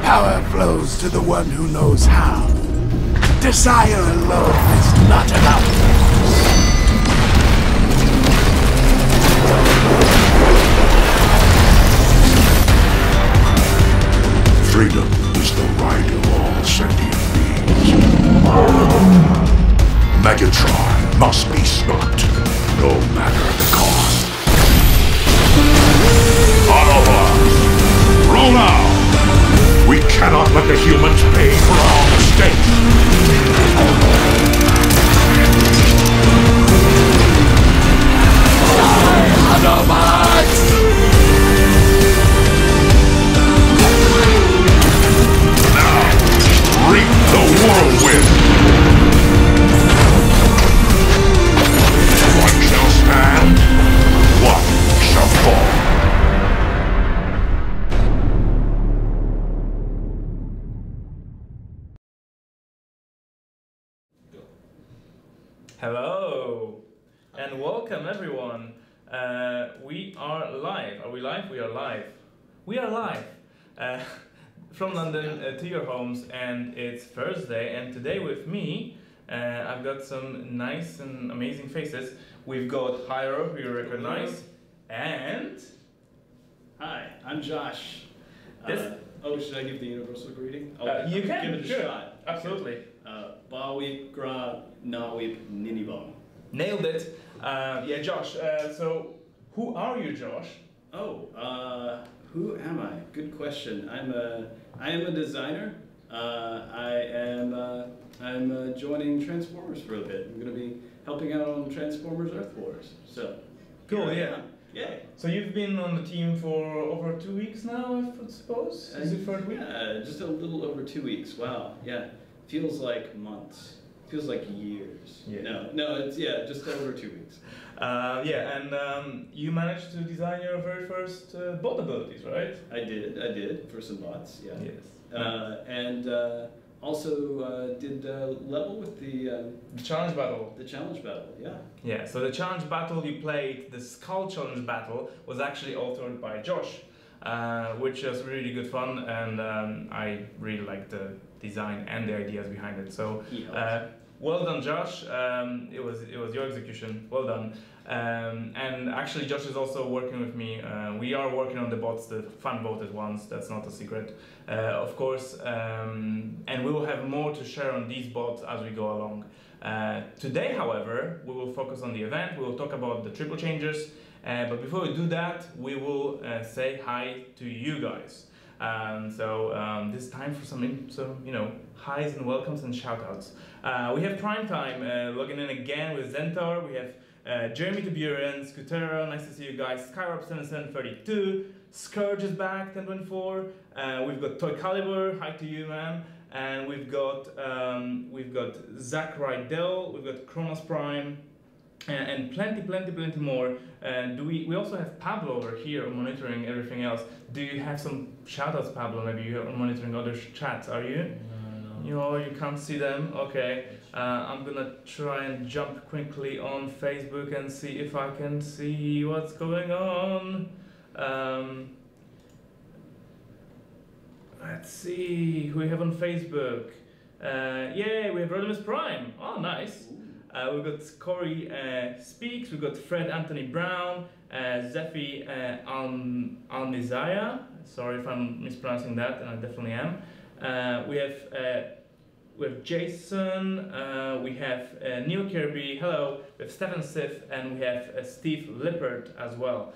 Power flows to the one who knows how. Desire alone is not enough. Freedom is the right of all sentient beings. Megatron must be stopped, no matter the cost. Autobots, roll out! We cannot let the humans pay for our mistakes! Autobots! Reap the whirlwind! One shall stand, one shall fall. Hello, and welcome everyone. We are live. Are we live? We are live. We are live. From London to your homes, and it's Thursday, and today with me I've got some nice and amazing faces. We've got Jairo, who you recognize, and... Hi, I'm Josh. Should I give the universal greeting? You can, give it a shot. Absolutely. Ba weep, gra, na weep, ninibong. Nailed it. Yeah, Josh, so who are you, Josh? Who am I? Good question. I am a designer. I'm joining Transformers for a bit. I'm going to be helping out on Transformers Earth Wars. So cool, yeah. Yeah. So you've been on the team for over 2 weeks now, I suppose? Is it third week? Yeah, just a little over 2 weeks. Wow. Yeah. Feels like months. Feels like years. Yeah. No, it's just over 2 weeks. And you managed to design your very first bot abilities, right? I did for some bots. Yeah. Yes. And also did level with the challenge battle. The challenge battle. Yeah. Yeah. So the challenge battle you played, the Skull Challenge battle, was actually authored by Josh, which was really good fun, and I really liked the design and the ideas behind it. So. Well done, Josh. It was your execution. Well done. And actually, Josh is also working with me. We are working on the bots, the fan-voted ones. That's not a secret, of course. And we will have more to share on these bots as we go along. Today, however, we will focus on the event. We will talk about the triple changers. But before we do that, we will say hi to you guys. This is time for some highs and welcomes and shoutouts. We have Primetime logging in again with Zentor. We have Jeremy Taburin, Scutero, nice to see you guys. Skyrob7732, Scourge is back, 1024. We've got Toy Caliber, hi to you, man. And we've got Zach Rydell, we've got Kronos Prime, and plenty more. And we also have Pablo over here monitoring everything else. Do you have some shoutouts, Pablo? Maybe you're monitoring other chats, are you? No. You can't see them? Okay. I'm gonna try and jump quickly on Facebook and see if I can see what's going on. Let's see who we have on Facebook. Yay, we have Rodimus Prime. Oh, nice. We've got Corey Speaks, we've got Fred Anthony Brown, Zephy Almizaya. Sorry if I'm mispronouncing that, and I definitely am. We have Jason, we have Neil Kirby, hello, we have Stefan Sif, and we have Steve Lippert as well.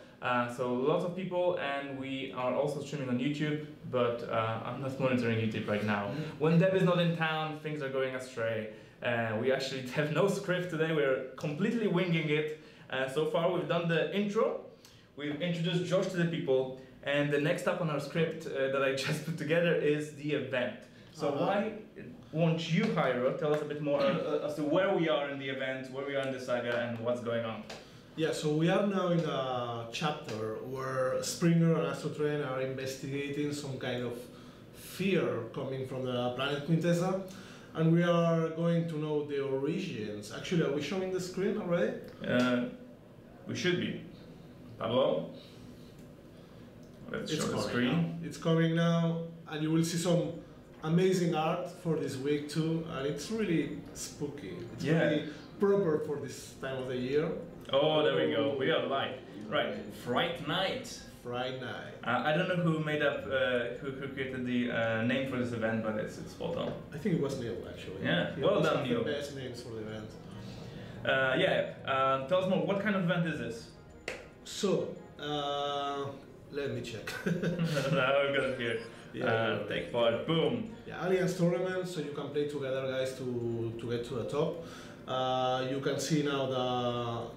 So lots of people, and we are also streaming on YouTube, but I'm not monitoring YouTube right now. When Deb is not in town, things are going astray. We actually have no script today, we're completely winging it. So far we've done the intro, we've introduced Josh to the people, and the next up on our script that I just put together is the event. So why won't you, Jairo, tell us a bit more as to where we are in the event, where we are in the saga, and what's going on? Yeah, so we are now in a chapter where Springer and Astrotrain are investigating some kind of fear coming from the planet Quintessa, and we are going to know the origins. Actually, are we showing the screen already? We should be. Pablo? Let's It's show the coming screen. now. It's coming now, and you will see some amazing art for this week too, and it's really spooky. It's Yeah. really proper for this time of the year. Oh, there we go. We are live. Right, Fright Night. Friday night. I don't know who made up, who created the name for this event, but it's spot on. I think it was Neil actually. Yeah, He well always done, have Neil. The best names for the event. Tell us more. What kind of event is this? So, let me check. Now I've got it here. Take part. Boom. Yeah, Alliance tournament, so you can play together, guys, to get to the top. You can see now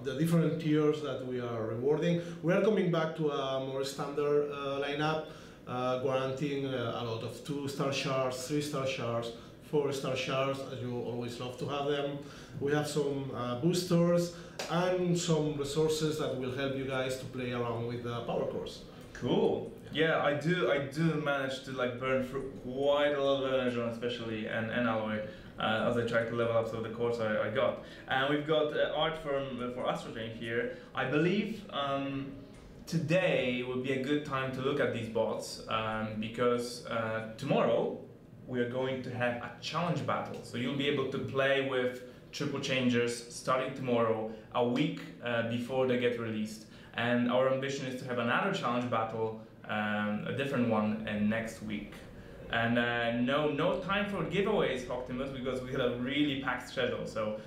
the different tiers that we are rewarding. We are coming back to a more standard lineup, guaranteeing a lot of 2-star shards, 3-star shards, 4-star shards, as you always love to have them. We have some boosters and some resources that will help you guys to play around with the power cores. Cool. Yeah, I do manage to like burn through quite a lot of energy, especially and alloy, as I try to level up some of the cores I got. And we've got art for Astrotrain here. I believe today would be a good time to look at these bots because tomorrow we are going to have a challenge battle. So you'll be able to play with triple changers starting tomorrow, a week before they get released. And our ambition is to have another challenge battle, a different one, next week. And no time for giveaways, Optimus, because we have a really packed schedule. So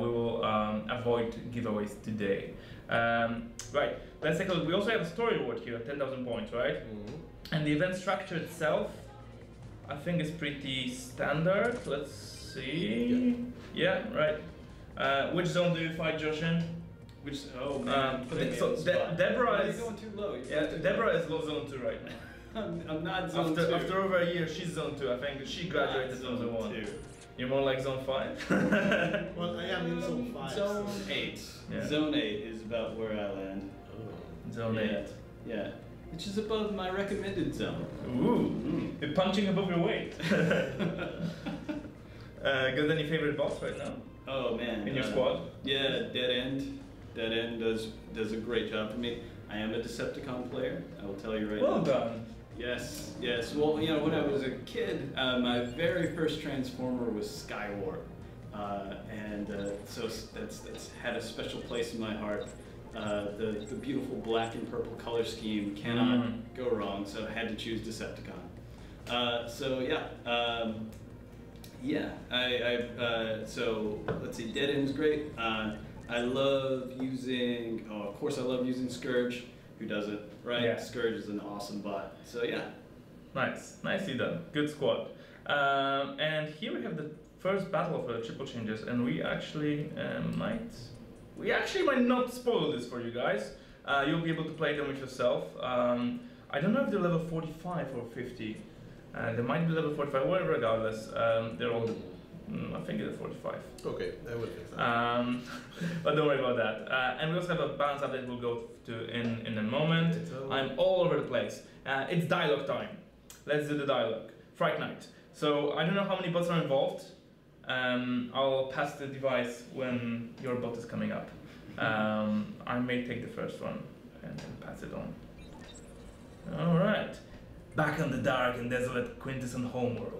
we will avoid giveaways today. Right, let's take a look. We also have a story reward here, 10,000 points, right? Mm-hmm. And the event structure itself, I think, is pretty standard. Let's see. Yeah, right. Which zone do you fight Josh in? Which, oh man, So Deborah You're is going too low. yeah. Deborah is low zone 2 right now. I'm not zone 2. After over a year, she's zone 2. I think she graduated from zone 1. 2. You're more like zone 5. Well, I am in zone 5. Zone 8. Yeah. Zone 8 is about where I land. Zone 8. Yeah. Which is above my recommended zone. Ooh, you're punching above your weight. Got any favorite boss right now Oh man. in your squad? Yeah, Dead End. Dead End does a great job for me. I am a Decepticon player. I will tell you right Well now. done. Yes, yes. Well, you know, when I was a kid, my very first Transformer was Skywarp, so that's had a special place in my heart. The beautiful black and purple color scheme cannot go wrong, so I had to choose Decepticon. So let's see. Dead End's great. I love using. Oh, of course, I love using Scourge. Who doesn't, right? Yeah. Scourge is an awesome bot. So yeah. Nice, nicely done. Good squad. And here we have the first battle for the triple changes, and we actually might not spoil this for you guys. You'll be able to play them with yourself. I don't know if they're level 45 or 50. They might be level 45. Well, regardless, they're all. I think they're 45. Okay, I will fix that. But don't worry about that. And we also have a balance update we'll go to in a moment. I'm all over the place. It's dialogue time. Let's do the dialogue. Fright Night. So I don't know how many bots are involved. I'll pass the device when your bot is coming up. I may take the first one and then pass it on. Alright. Back on the dark and desolate Quintesson homeworld.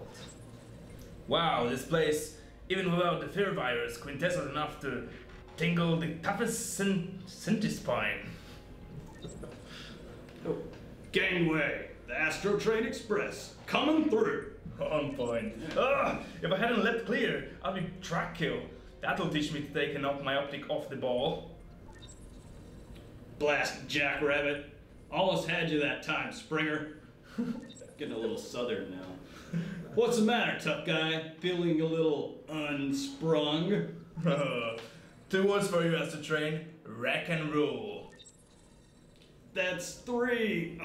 Wow, this place, even without the fear virus, quintessent enough to tingle the toughest spine. Oh. Gangway, the Astro Train Express, coming through. On point. Ugh, if I hadn't left clear, I'd be track kill. That'll teach me to take my optic off the ball. Blast, Jackrabbit. Almost had you that time, Springer. Getting a little southern now. What's the matter, tough guy? Feeling a little unsprung? 2 words for you, Astro Train. Wreck and rule. That's 3.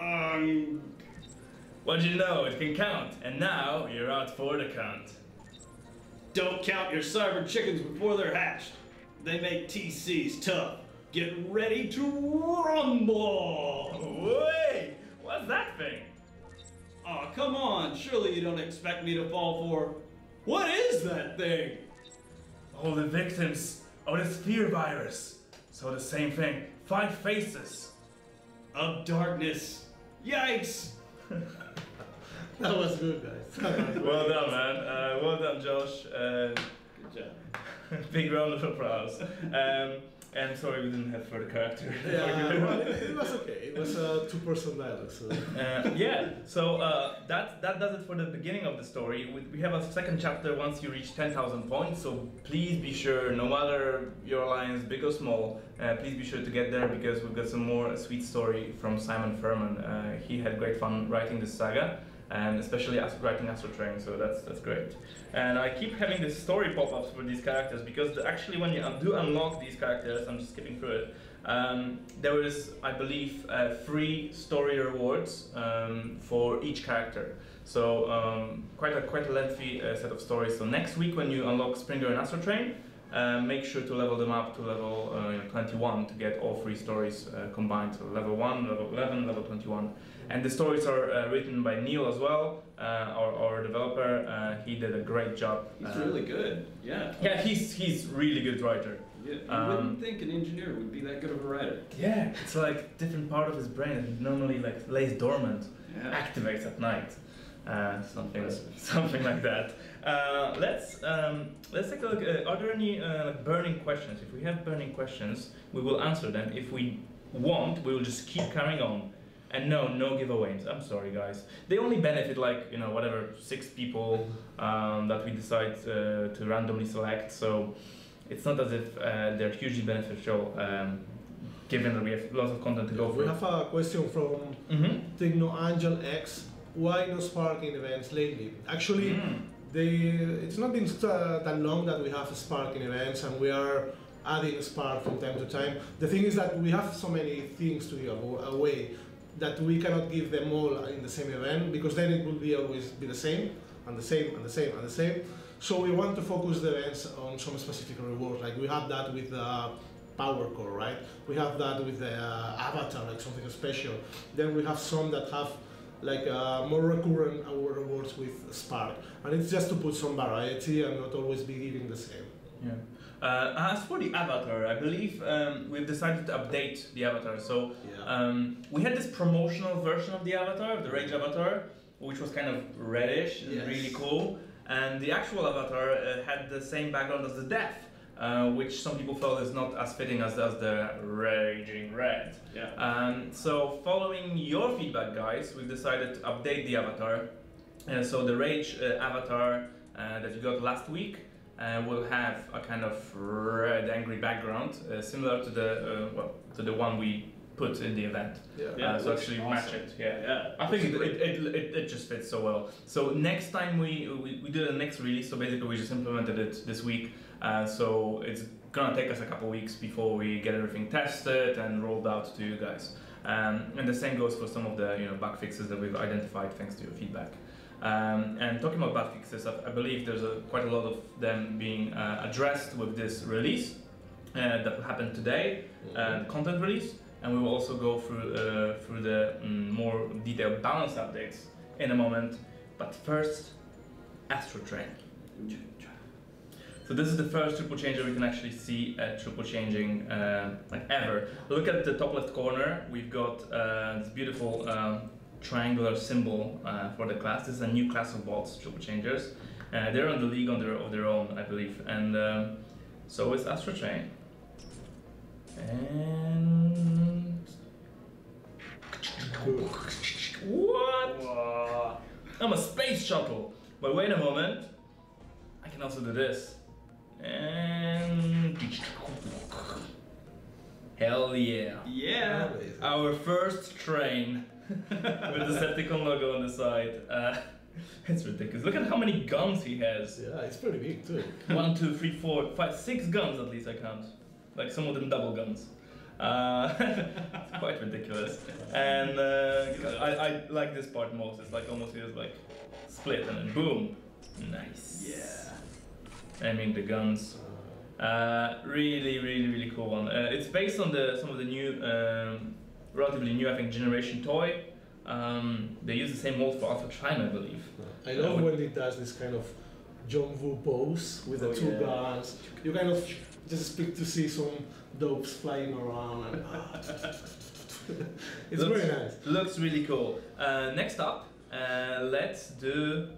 What'd you know? It can count. And now, you're out for the count. Don't count your cyber chickens before they're hatched. They make TCs tough. Get ready to rumble! Wait! What's that thing? Aw, come on. Surely you don't expect me to fall for... What is that thing? All the victims of the fear virus. So the same thing. 5 faces. Of darkness. Yikes! That was good, guys. Well done, man. Well done, Josh. Good job. Big round of applause. And sorry we didn't have further character. Yeah, well, it was okay. It was a two-person dialogue. So. Yeah, so that does it for the beginning of the story. We have a second chapter once you reach 10,000 points, so please be sure, no matter your alliance, big or small, please be sure to get there because we've got some more sweet story from Simon Furman. He had great fun writing this saga, and especially writing Astro Train, so that's great. And I keep having these story pop-ups for these characters because actually when you do unlock these characters, I'm just skipping through it, there is, I believe, 3 story rewards for each character. So quite a lengthy set of stories. So next week when you unlock Springer and Astro Train, make sure to level them up to level 21 to get all 3 stories combined. So level 1, level 11, level 21. And the stories are written by Neil as well, our developer. He did a great job. He's really good. Yeah. Yeah, he's really good writer. Yeah, you wouldn't think an engineer would be that good of a writer. Yeah, it's like different part of his brain that normally like lays dormant, activates at night. Something like that. Let's take a look. Are there any like burning questions? If we have burning questions, we will answer them. If we won't, we will just keep carrying on. And no giveaways. I'm sorry, guys. They only benefit like whatever 6 people that we decide to randomly select. So it's not as if they're hugely beneficial. Given that we have lots of content to go through. We have a question from Tigno Angel X. Why no sparking events lately? Actually, it's not been that long that we have sparking events, and we are adding spark from time to time. The thing is that we have so many things to give away that we cannot give them all in the same event, because then it will always be the same, and the same, and the same, and the same. So we want to focus the events on some specific rewards. Like we have that with the Power Core, right? We have that with the Avatar, like something special. Then we have some that have like more recurrent rewards with Spark, and it's just to put some variety and not always be giving the same. Yeah. As for the avatar, I believe we've decided to update the avatar. So we had this promotional version of the avatar, the Rage avatar, which was kind of reddish and really cool. And the actual avatar had the same background as the Death, which some people felt is not as fitting as the Raging Red. Yeah. So following your feedback, guys, we've decided to update the avatar. So the Rage avatar that you got last week will have a kind of red, angry background, similar to the one we put in the event. So actually awesome. match it. I think it just fits so well. So next time we do the next release. So basically we just implemented it this week. So it's gonna take us a couple weeks before we get everything tested and rolled out to you guys. And the same goes for some of the bug fixes that we've identified thanks to your feedback. And talking about bug fixes, I believe there's quite a lot of them being addressed with this release that will happen today, the content release, and we will also go through the more detailed balance updates in a moment. But first, Astro Train. So this is the first triple changer we can actually see triple changing like ever. Look at the top left corner. We've got this beautiful triangular symbol for the class. This is a new class of bots, triple changers. They're on the league of their own, I believe, and so is Astro Train. And what? Whoa. I'm a space shuttle. But wait a moment, I can also do this. And hell yeah! Yeah. Our first train. With the Decepticon logo on the side. It's ridiculous. Look at how many guns he has. Yeah, it's pretty big too. 1, 2, 3, 4, 5, 6 guns at least I count. Like some of them double guns. It's quite ridiculous. And I like this part most. It's like almost feels like split and then boom. Nice. Yeah. I mean the guns. Really cool one. It's based on some of the new relatively new, I think, generation toy. They use the same mold for Alpha Prime, I believe. I love when it does this kind of John Woo pose with the two guns. You kind of just expect to see some dopes flying around. And, It's very nice. Looks really cool. Next up, let's do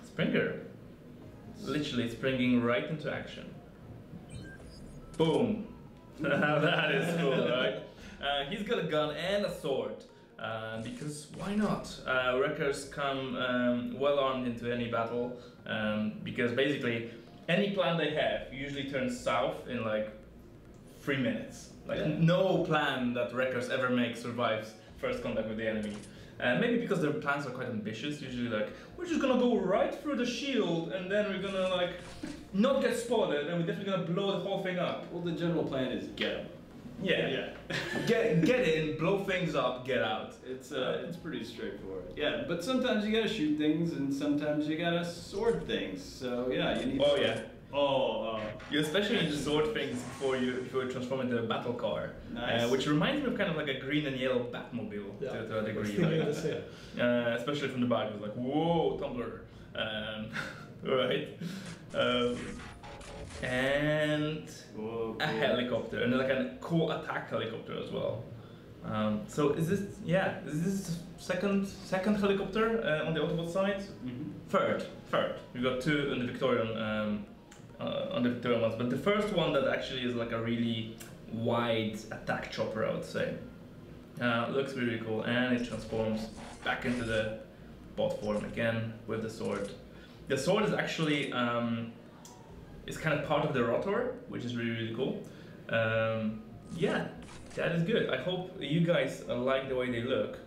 Springer. Literally springing right into action. Boom! That is cool, right? He's got a gun and a sword. Because why not? Wreckers come well armed into any battle. Because basically, any plan they have usually turns south in like 3 minutes. Like no plan that Wreckers ever make survives first contact with the enemy. Maybe because their plans are quite ambitious, usually like, we're just gonna go right through the shield and then we're gonna like not get spotted and we're definitely gonna blow the whole thing up. Well, the general plan is get them. Yeah. Get in, blow things up, get out. It's pretty straightforward. Yeah, but sometimes you gotta shoot things and sometimes you gotta sword things. So yeah, you need. Oh yeah. You especially need to sword things before you transform into a battle car. Nice. Which reminds me of kind of like a green and yellow Batmobile to a degree. Especially from the back, it was like, whoa, Tumblr. Right. And Whoa, a helicopter, and like a cool attack helicopter as well. So is this the second helicopter on the Autobot side? Mm-hmm. Third. We've got two on the Victorian ones, but the first one that actually is like a really wide attack chopper, I would say. Looks really cool, and it transforms back into the bot form again with the sword. The sword is actually it's kind of part of the rotor, which is really cool. Yeah, that is good. I hope you guys like the way they look,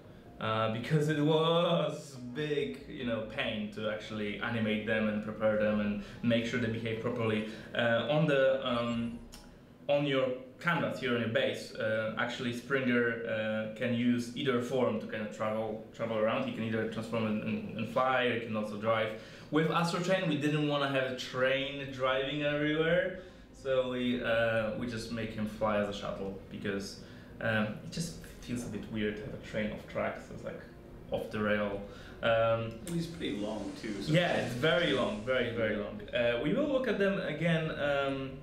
because it was big, pain to actually animate them and prepare them and make sure they behave properly. On your canvas here on your base, actually Springer can use either form to kind of travel around. He can either transform and fly, or he can also drive. With Astro Train, we didn't want to have a train driving everywhere, so we just make him fly as a shuttle, because it just feels a bit weird to have a train off track, so it's like off the rail. He's pretty long too. So yeah, it's very long, very long. We will look at them again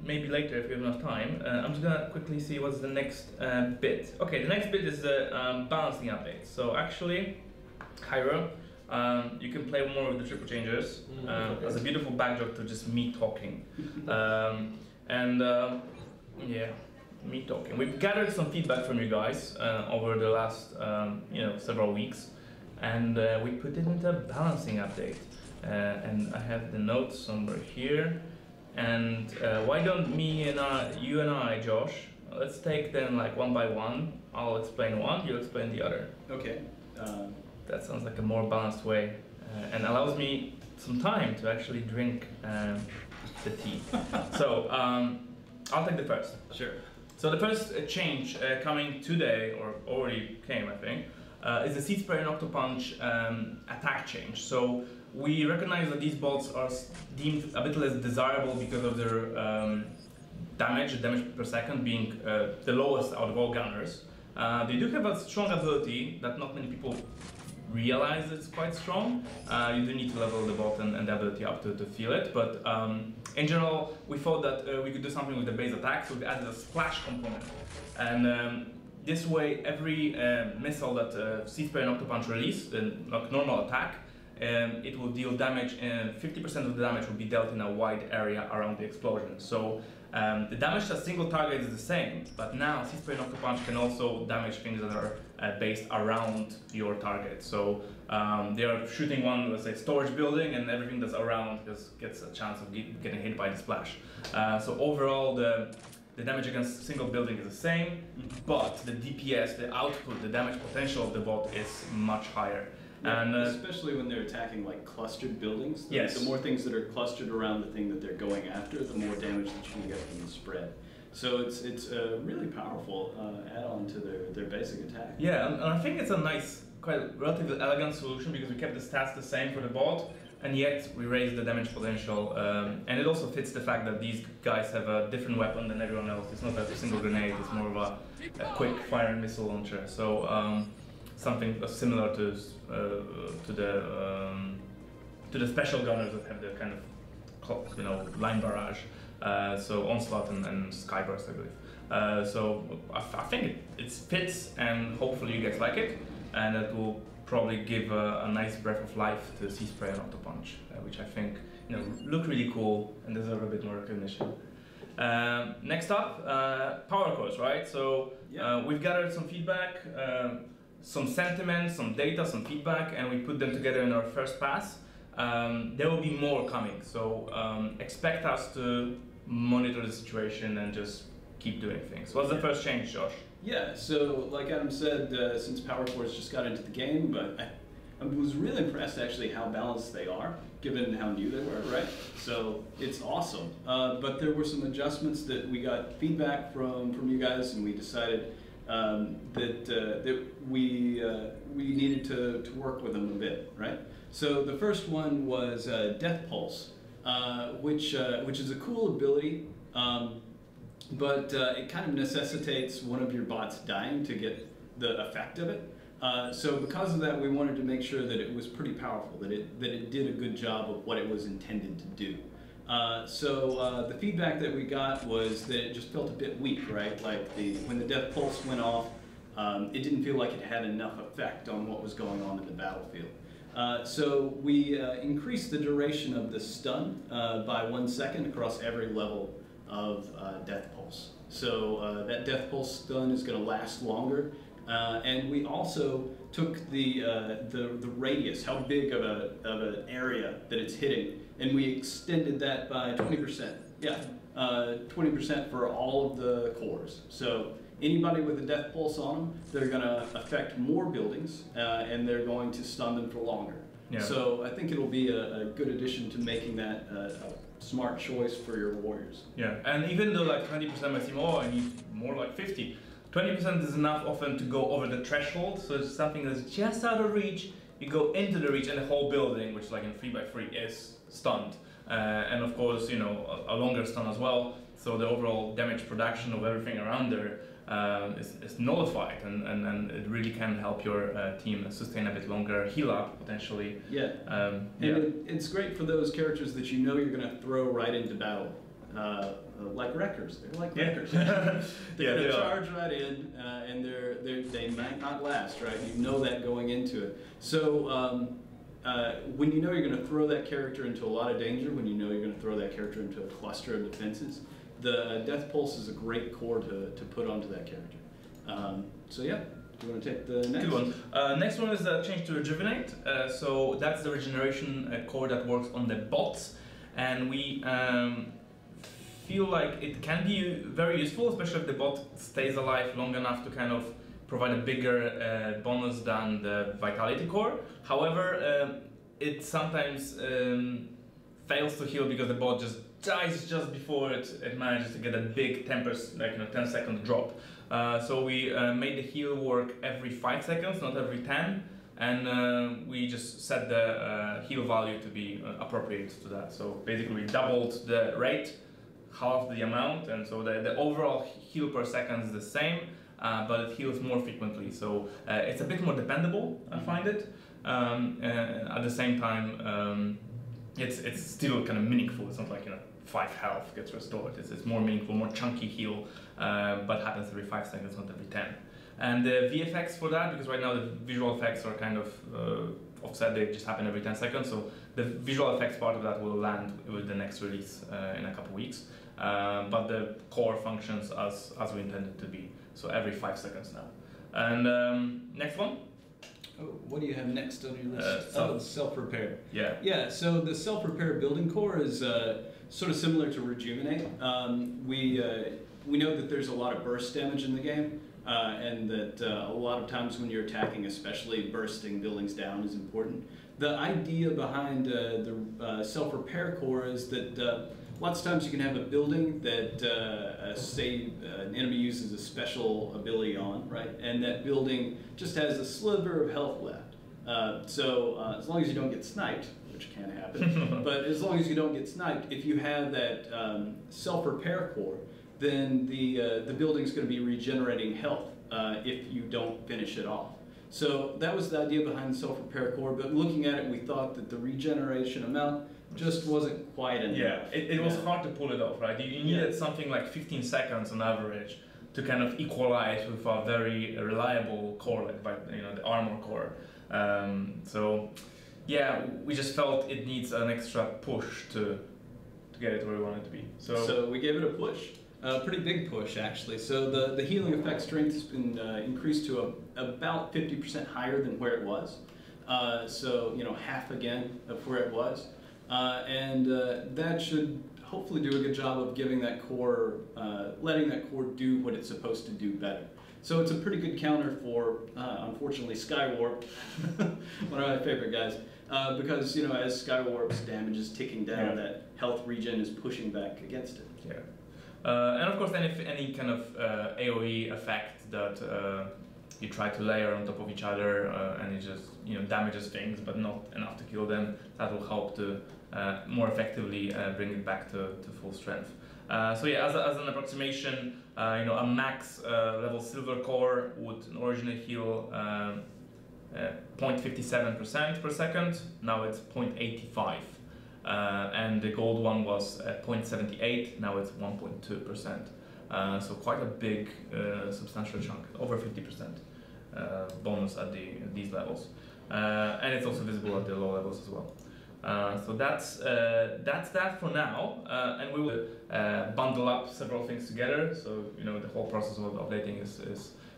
maybe later if we have enough time. I'm just gonna quickly see what's the next bit. Okay, the next bit is the balancing update. So actually, Jairo, you can play more with the triple changers as a beautiful backdrop to just me talking. Yeah, me talking. We've gathered some feedback from you guys over the last several weeks. And we put it into a balancing update. And I have the notes somewhere here. And why don't you and I, Josh, let's take them like one by one. I'll explain one, you explain the other. Okay. That sounds like a more balanced way, and allows me some time to actually drink the tea. So I'll take the first. Sure. So the first change coming today, or already came, I think, is the Seed Spray and Octopunch attack change. So we recognize that these bolts are deemed a bit less desirable because of their damage per second being the lowest out of all gunners. They do have a strong ability that not many people realize it's quite strong. You do need to level the bot and the ability up to feel it, but in general we thought that we could do something with the base attack, so we added a splash component. And this way every missile that Seed Spray and Octopunch release, like normal attack, it will deal damage, and 50% of the damage will be dealt in a wide area around the explosion. So the damage to a single target is the same, but now Seed Spray and Octopunch can also damage things that are based around your target. So they are shooting one, let's say, storage building, and everything that's around gets a chance of getting hit by the splash. So overall, the damage against a single building is the same, but the DPS, the output, the damage potential of the bot is much higher. Yeah, and especially when they're attacking like clustered buildings. Yes. The more things that are clustered around the thing that they're going after, the more damage that you can get from the spread. So it's a really powerful add-on to their basic attack. Yeah, and I think it's a nice, quite relatively elegant solution, because we kept the stats the same for the bot, and yet we raised the damage potential. And it also fits the fact that these guys have a different weapon than everyone else. It's not a single grenade, it's more of a quick fire and missile launcher. So something similar to the special gunners that have the kind of line barrage. So Onslaught and Skyburst, I believe. So I think it fits, and hopefully you guys like it, and it will probably give a nice breath of life to Sea Spray and Auto Punch, which I think look really cool and deserve a bit more recognition. Next up, power cores, right? So we've gathered some feedback, some sentiment, some data, some feedback, and we put them together in our first pass. There will be more coming, so expect us to monitor the situation and just keep doing things. What's the first change, Josh? Yeah, so like Adam said, since Power Cores just got into the game, but I was really impressed actually how balanced they are, given how new they were, right? So it's awesome. But there were some adjustments that we got feedback from you guys, and we decided that we needed to work with them a bit, right? So the first one was Death Pulse, which is a cool ability, but it kind of necessitates one of your bots dying to get the effect of it. So because of that, we wanted to make sure that it was pretty powerful, that it did a good job of what it was intended to do. So the feedback that we got was that it just felt a bit weak, right? Like when the Death Pulse went off, it didn't feel like it had enough effect on what was going on in the battlefield. So we increased the duration of the stun by 1 second across every level of Death Pulse. So that Death Pulse stun is going to last longer. And we also took the radius, how big of an area that it's hitting, and we extended that by 20%. Yeah, 20% for all of the cores. So anybody with a Death Pulse on them, they're going to affect more buildings, and they're going to stun them for longer. Yeah. So I think it'll be a good addition to making that a smart choice for your warriors. Yeah, and even though like 20% might seem, oh, I need more like 50. 20% is enough often to go over the threshold, so it's something that's just out of reach. You go into the reach, and the whole building, which is like in 3x3, is stunned. And of course, a longer stun as well, so the overall damage production of everything around there is nullified, and it really can help your team sustain a bit longer, heal up potentially. Yeah, it's great for those characters that you're going to throw right into battle. Like wreckers, they're like wreckers. They're going to charge right in, and they might not last, right? You know that going into it. So when you know you're going to throw that character into a lot of danger, when you know you're going to throw that character into a cluster of defenses, the Death Pulse is a great core to put onto that character. So yeah, do you want to take the next? Good one. Next one is the change to Rejuvenate. So that's the regeneration core that works on the bots, and we feel like it can be very useful, especially if the bot stays alive long enough to kind of provide a bigger bonus than the Vitality core. However, it sometimes fails to heal because the bot just dies just before it manages to get a big 10-second drop. So we made the heal work every 5 seconds, not every 10. And we just set the heal value to be appropriate to that. So basically we doubled the rate, half the amount, and so the overall heal per second is the same, but it heals more frequently. So it's a bit more dependable, I find it. At the same time, it's still kind of meaningful. It's not like 5 health gets restored. It's more meaningful, more chunky heal, but happens every 5 seconds, not every 10. And the VFX for that, because right now the visual effects are kind of offset, they just happen every 10 seconds, so the visual effects part of that will land with the next release in a couple weeks. But the core functions as we intended to be, so every 5 seconds now. And next one? Oh, what do you have next on your list? Self-repair. Yeah. Yeah, so the self-repair building core is sort of similar to Rejuvenate. We know that there's a lot of burst damage in the game, and that a lot of times when you're attacking, especially bursting buildings down is important. The idea behind the self-repair core is that lots of times you can have a building that, say, an enemy uses a special ability on, right? And that building just has a sliver of health left. So as long as you don't get sniped, which can happen, but as long as you don't get sniped, if you have that self-repair core, then the building's going to be regenerating health if you don't finish it off. So that was the idea behind the self-repair core, but looking at it, we thought that the regeneration amount just wasn't quite enough. Yeah, it was hard to pull it off, right? You needed something like 15 seconds on average to kind of equalize with a very reliable core, like the armor core. So yeah, we just felt it needs an extra push to get it where we want it to be. So we gave it a push, a pretty big push actually. So the healing effect strength has been increased to about 50% higher than where it was. So half again of where it was, and that should hopefully do a good job of giving that core, letting that core do what it's supposed to do better. So it's a pretty good counter for, unfortunately, Skywarp, one of my favorite guys, because as Skywarp's damage is ticking down, that health regen is pushing back against it. Yeah, and of course, then if any kind of AOE effect that you try to layer on top of each other, and it just damages things, but not enough to kill them, that will help to more effectively bring it back to full strength. So yeah, as an approximation, a max level silver core would originally heal 0.57% per second. Now it's 0.85, and the gold one was 0.78. Now it's 1.2%. So quite a big, substantial chunk, over 50% bonus at these levels, and it's also visible at the low levels as well. So that's that for now, and we will bundle up several things together. So the whole process of updating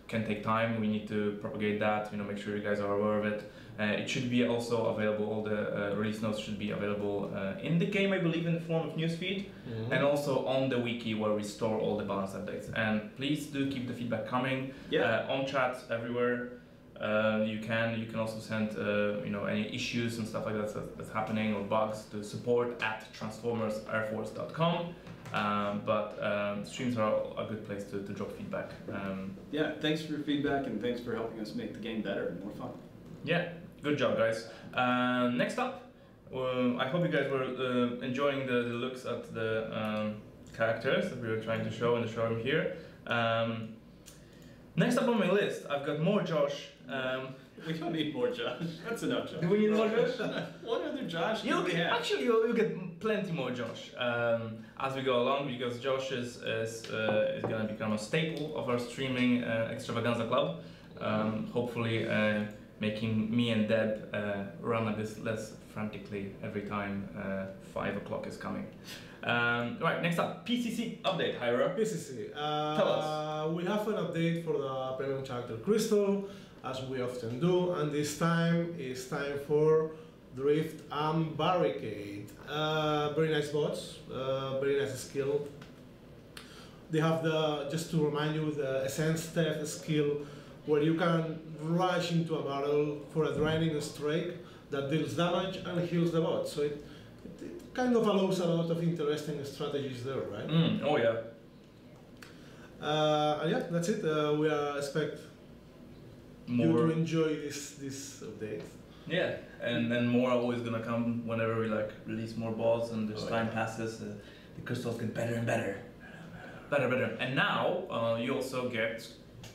can take time. We need to propagate that. Make sure you guys are aware of it. It should be also available. All the release notes should be available in the game, I believe, in the form of newsfeed, and also on the wiki where we store all the balance updates. And please do keep the feedback coming. On chat everywhere. You can also send any issues and stuff like that that's happening, or bugs, to support@transformersairforce.com. But streams are a good place to drop feedback. Yeah, thanks for your feedback, and thanks for helping us make the game better and more fun. Yeah, good job, guys. Next up, I hope you guys were enjoying the looks at the characters that we were trying to show in the showroom here. Next up on my list, I've got more Josh. We don't need more Josh. That's enough Josh. Do we need more Josh? What other Josh do we have? Actually, you'll get plenty more Josh as we go along, because Josh is going to become a staple of our streaming extravaganza club. Hopefully making me and Deb run a bit less frantically every time 5 o'clock is coming. Right, next up, PCC update, Jairo. PCC. Tell us. We have an update for the premium character Crystal, as we often do, and this time it's time for Drift and Barricade. Very nice bots, very nice skill. They have just to remind you, the Essence Theft skill, where you can rush into a battle for a draining strike that deals damage and heals the bot. So it kind of allows a lot of interesting strategies there, right? Oh yeah. And yeah, that's it. We expect you to enjoy this update. Yeah, and then more are always gonna come whenever we release more bots, and as time passes, the crystals get better and better. Better. And now you also get,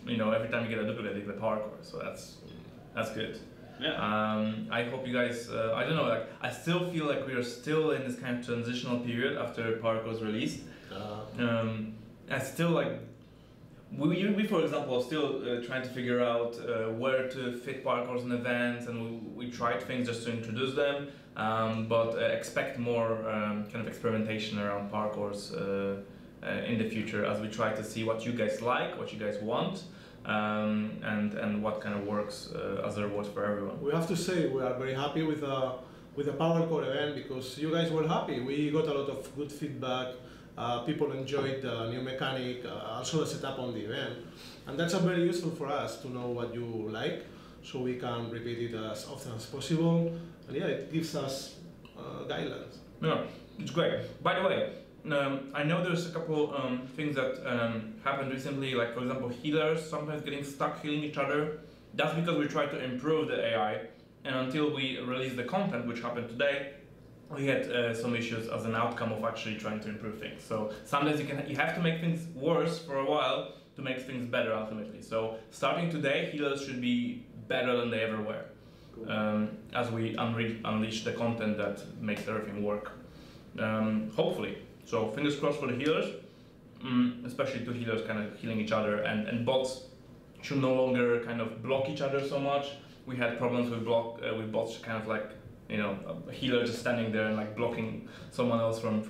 every time you get a duplicate, you get a power core, so that's good. Yeah. I hope you guys, I don't know, I still feel like we are still in this kind of transitional period after power core is released. I still we for example are still trying to figure out where to fit parkours in events, and we tried things just to introduce them, but expect more kind of experimentation around parkours in the future, as we try to see what you guys like, what you guys want, and what kind of works as a reward for everyone. We have to say we are very happy with the Power Core event, because you guys were happy. We got a lot of good feedback. People enjoyed the new mechanic, also the setup on the event, and that's very useful for us to know what you like, so we can repeat it as often as possible. And yeah, it gives us guidelines. Yeah, it's great. By the way, I know there's a couple things that happened recently, like for example healers sometimes getting stuck healing each other. That's because we try to improve the AI, and until we release the content, which happened today, we had some issues as an outcome of actually trying to improve things. So sometimes you have to make things worse for a while to make things better ultimately. So starting today, healers should be better than they ever were, cool. As we unleash the content that makes everything work, hopefully. So fingers crossed for the healers. especially two healers kind of healing each other, and bots should no longer kind of block each other so much. We had problems with bots kind of like, you know, a healer just standing there and like blocking someone else from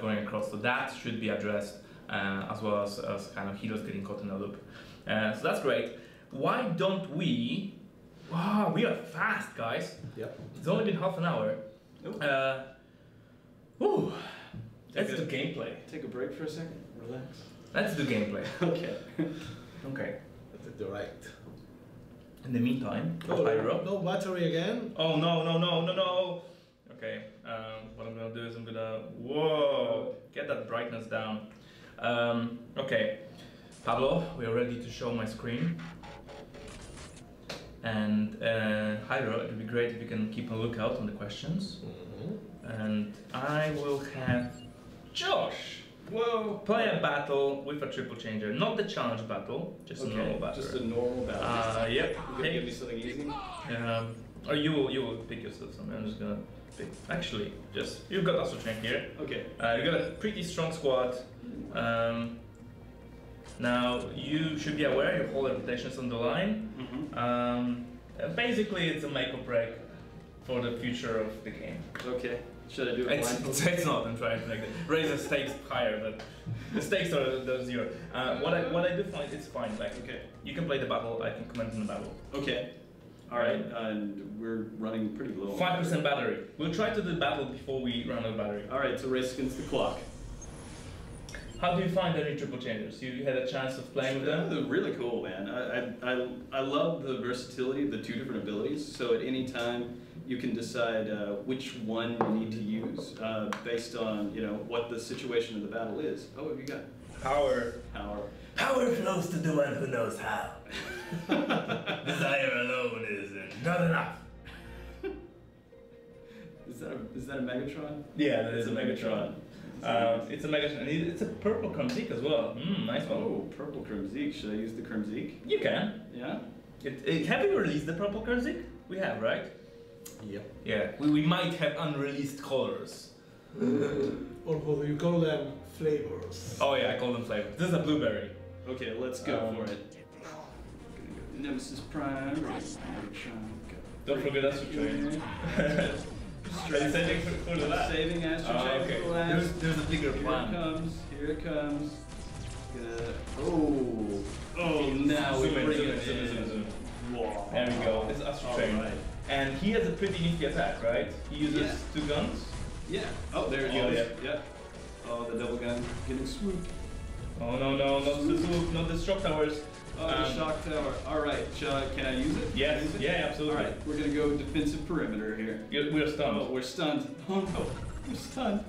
going across. So that should be addressed, as well as kind of healers getting caught in a loop. So that's great. Why don't we? Wow, we are fast, guys. Yep. It's only been half an hour. Whew. Let's do gameplay. Take a break for a second. Relax. Let's do gameplay. Okay. Okay. That's the right. In the meantime, Oh, Jairo. no battery again. Oh no. Okay. What I'm gonna do is I'm gonna get that brightness down. Okay. Pablo, we are ready to show my screen. And Jairo, it would be great if you can keep a lookout on the questions. And I will have Josh play a battle with a triple changer, not the challenge battle, just a normal battle. Just a normal battle. Yep. You gonna give me something easy? Or you will pick yourself something. I'm just gonna pick. Actually, just you've got Astro Train here. Okay. You've got a pretty strong squad. Now you should be aware your whole reputation is on the line. Basically, it's a make or break for the future of the game. Okay. Should I do it blindfolded? It's not. I'm trying to raise the stakes higher, but the stakes are zero. What I do find it's fine. Like, okay, you can play the battle. I can comment on the battle. Okay. All right. And we're running pretty low. 5% battery. We'll try to do the battle before we run out of battery. All right. So race against the clock. How do you find any triple changers? You had a chance of playing with them? They're really cool, man. I love the versatility of the two different abilities. So at any time, you can decide which one you need to use based on what the situation of the battle is. Oh, what have you got? Power. Power flows to the one who knows how. Desire alone is not enough. Is that a Megatron? Yeah, that is a Megatron. It's a Megatron, and it's a purple Crimzik as well. Nice one. Oh, purple Crimzik. Should I use the Crimzik? You can. Yeah? Have we released the purple Crimzik? We have, right? Yep. Yeah. We might have unreleased colors. Or how do you call them? Flavors. Oh yeah, I call them flavors. This is a blueberry. Okay, let's go for it. Nemesis Prime. Don't forget Astro Train. Saving for the last. Saving Astro Train okay. for the last. There's a bigger plan. Here it comes. Now we bring it in. Whoa. There we go. This is Astro Train. Right. And he has a pretty nifty attack, right? He uses two guns. Yeah. Oh, there it goes. Yeah. Oh, the double gun getting swooped. Oh no, not the swoop, not the shock towers. Oh, the shock tower. All right. Can I use it? Yes. Use it? Yeah, absolutely. All right. We're gonna go defensive perimeter here. We're stunned. Oh, we're stunned. Oh no, we're stunned.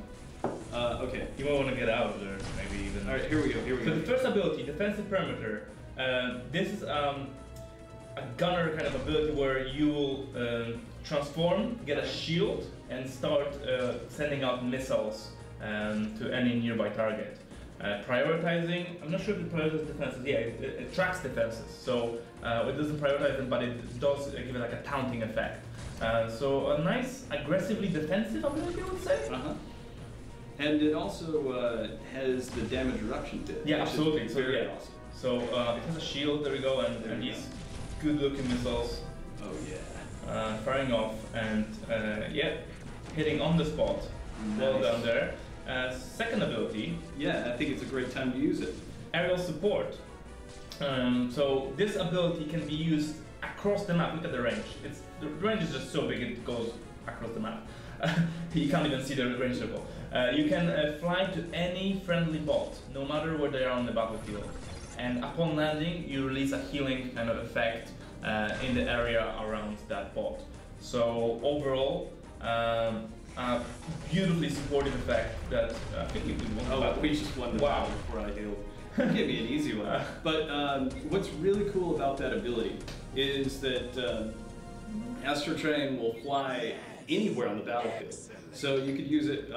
Okay. You might want to get out of there, maybe even. All right. Here we go. So the first ability, defensive perimeter. This is a gunner kind of ability where you will transform, get a shield, and start sending out missiles to any nearby target. Prioritizing, I'm not sure if it prioritizes defenses. Yeah, it tracks defenses, so it doesn't prioritize them, but it does give it like a taunting effect. So a nice, aggressively defensive ability, I would say. And it also has the damage reduction bit. Yeah, absolutely. So very yeah. awesome. So it has a shield. There we go, and these good-looking missiles. Oh yeah. Firing off and hitting on the spot. Nice. Well done there. Second ability. Yeah, I think it's a great time to use it. Aerial support. So this ability can be used across the map. Look at the range. The range is just so big it goes across the map. You can't even see the range circle. You can fly to any friendly bot, no matter where they are on the battlefield. And upon landing, you release a healing kind of effect in the area around that bot. So overall, a beautifully supportive effect that I think we could win the battle. We just won the battle before I healed. Give me an easy one. But what's really cool about that ability is that Astro Train will fly anywhere on the battlefield. So you could use it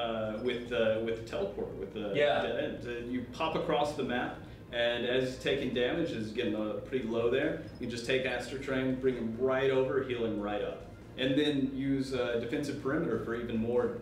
with the teleport, with the dead end. You pop across the map, and as he's taking damage, is getting pretty low there. You just take Astro Train, bring him right over, heal him right up. and then use defensive perimeter for even more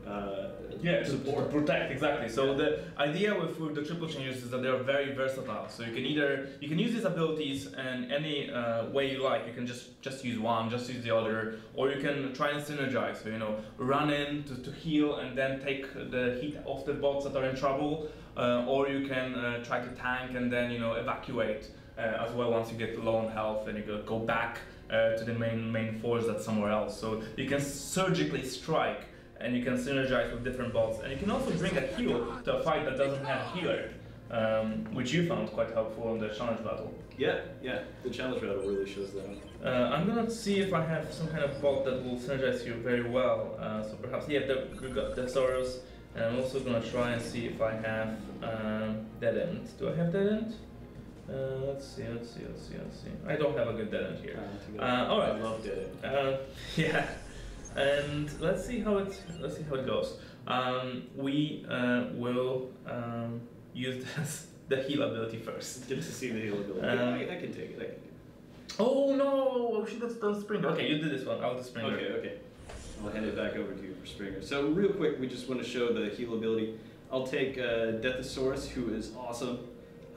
support. To protect, exactly. So the idea with the triple changes is that they're very versatile. So you can use these abilities in any way you like. You can just use one, just use the other, or you can try and synergize. So run in to heal and then take the heat off the bots that are in trouble, or you can try to tank and then evacuate as well once you get low on health, and you go back to the main force that's somewhere else. So you can surgically strike, and you can synergize with different bots, and you can also bring a heal to a fight that doesn't have a healer, which you found quite helpful in the challenge battle. Yeah, the challenge battle really shows that. I'm gonna see if I have some kind of bot that will synergize you very well. So perhaps, we've got the Soros, and I'm also gonna try and see if I have dead end. Do I have dead end? Let's see. I don't have a good dead end here. All right. I love dead end. Yeah. And let's see how it goes. We will use the heal ability first. Get to see the heal ability. I can take it. Oh no! We should have done Springer. Okay, you did this one. I'll do Springer. Okay. I'll hand it back over to you for Springer. So real quick, we just want to show the heal ability. I'll take Deathosaurus, who is awesome,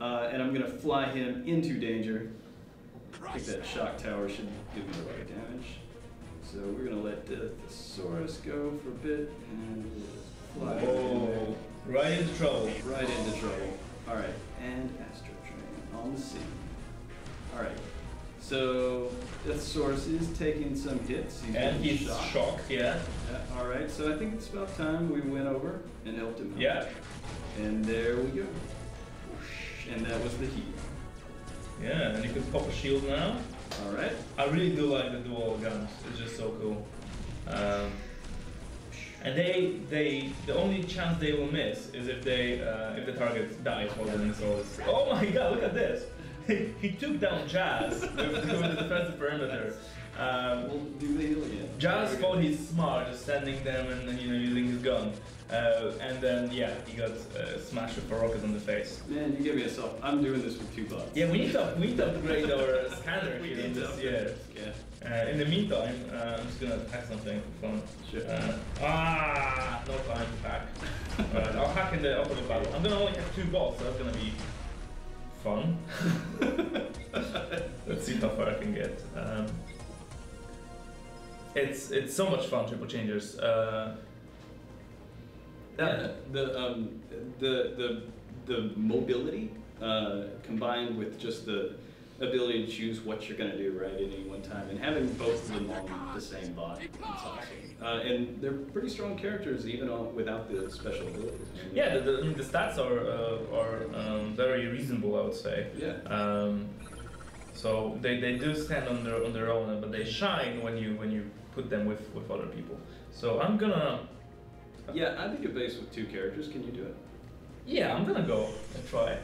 and I'm gonna fly him into danger. I think that shock tower should give me a lot of damage. So we're gonna let Deathosaurus go for a bit and fly. Oh, right into trouble. Right into trouble. Alright, and Astro Train on the scene. Alright, so Deathosaurus is taking some hits. He's shocked, yeah. Alright, so I think it's about time we went over and helped him out. Yeah. And there we go. And that was the heat. Yeah, and you can pop a shield now. Alright. I really do like the dual guns. It's just so cool. And the only chance they will miss is if the target dies while doing this all this. Oh my god, look at this! He took down Jazz with the defensive perimeter. We'll do the heal again. Jazz thought he's smart, just sending them and using his gun. And then he got smashed with a rocket on the face. Man, you give me a soft. I'm doing this with 2 bots. Yeah, we need to upgrade our scanner here this year. Yeah. In the meantime, I'm just gonna hack something for fun. Sure. No time to hack. Alright, I'll hack in the opposite battle. I'm gonna only have 2 bots, so that's gonna be fun. Let's see how far I can get. It's so much fun, triple changers. The mobility combined with just the ability to choose what you're going to do right at any one time, and having both of them on the same bot, it's awesome. And they're pretty strong characters even without the special abilities. Yeah, the stats are very reasonable, I would say. Yeah. So they do stand on their own, but they shine when you put them with other people. So I'm gonna. Yeah, I think a base with 2 characters. Can you do it? Yeah, I'm gonna go and try.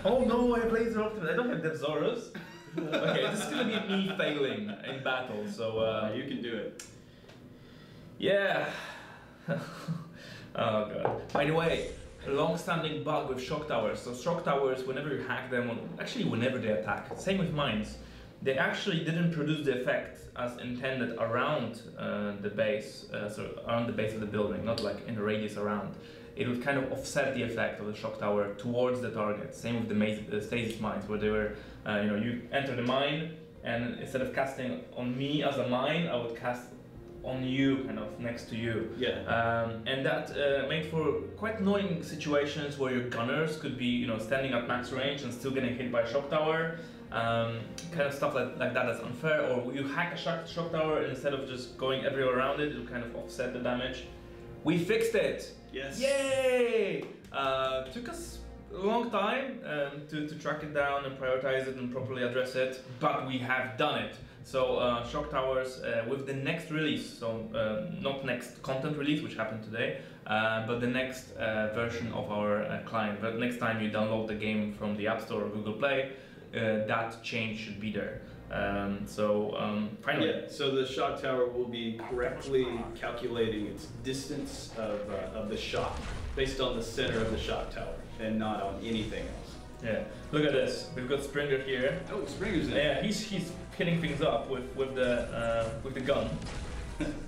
Oh no, I have Laser Optimus. I don't have Deathosaurus. Okay, this is gonna be me failing in battle. So you can do it. Yeah. Oh god. By the way, a long-standing bug with shock towers. So shock towers, whenever you hack them, actually whenever they attack, same with mines, they actually didn't produce the effect as intended around the base, so around the base of the building, not like in the radius around. It would kind of offset the effect of the shock tower towards the target. Same with the stasis mines, where they were, you enter the mine, and instead of casting on me as a mine, I would cast on you, kind of next to you. Yeah. And that made for quite annoying situations where your gunners could be, standing at max range and still getting hit by a shock tower. Kind of stuff like that is unfair. Or you hack a shock tower, and instead of just going everywhere around it, it will kind of offset the damage. We fixed it! Yes. Yay! Took us a long time to track it down and prioritize it and properly address it, but we have done it. So shock towers with the next release, so not next content release, which happened today, but the next version of our client. But next time you download the game from the App Store or Google Play, that change should be there. Finally. Yeah, so the shock tower will be correctly calculating its distance of the shock based on the center of the shock tower and not on anything else. Yeah, look at this. We've got Springer here. Oh, Springer's in. Yeah, he's hitting things up with the gun.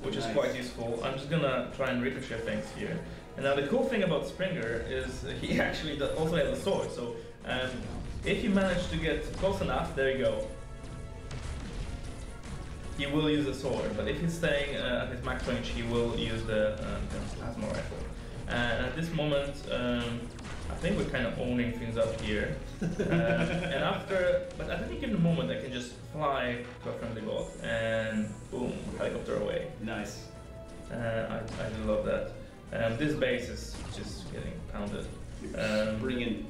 which is Nice. quite useful. I'm just gonna try and ricochet things here. And now the cool thing about Springer is he actually also has a sword. So if you manage to get close enough, there you go. He will use a sword, but if he's staying at his max range, he will use the plasma rifle. And at this moment, I think we're kind of owning things up here. And but at any given moment, I can just fly to a friendly bot and boom, helicopter away. Nice. I do love that. This base is just getting pounded. Bring in.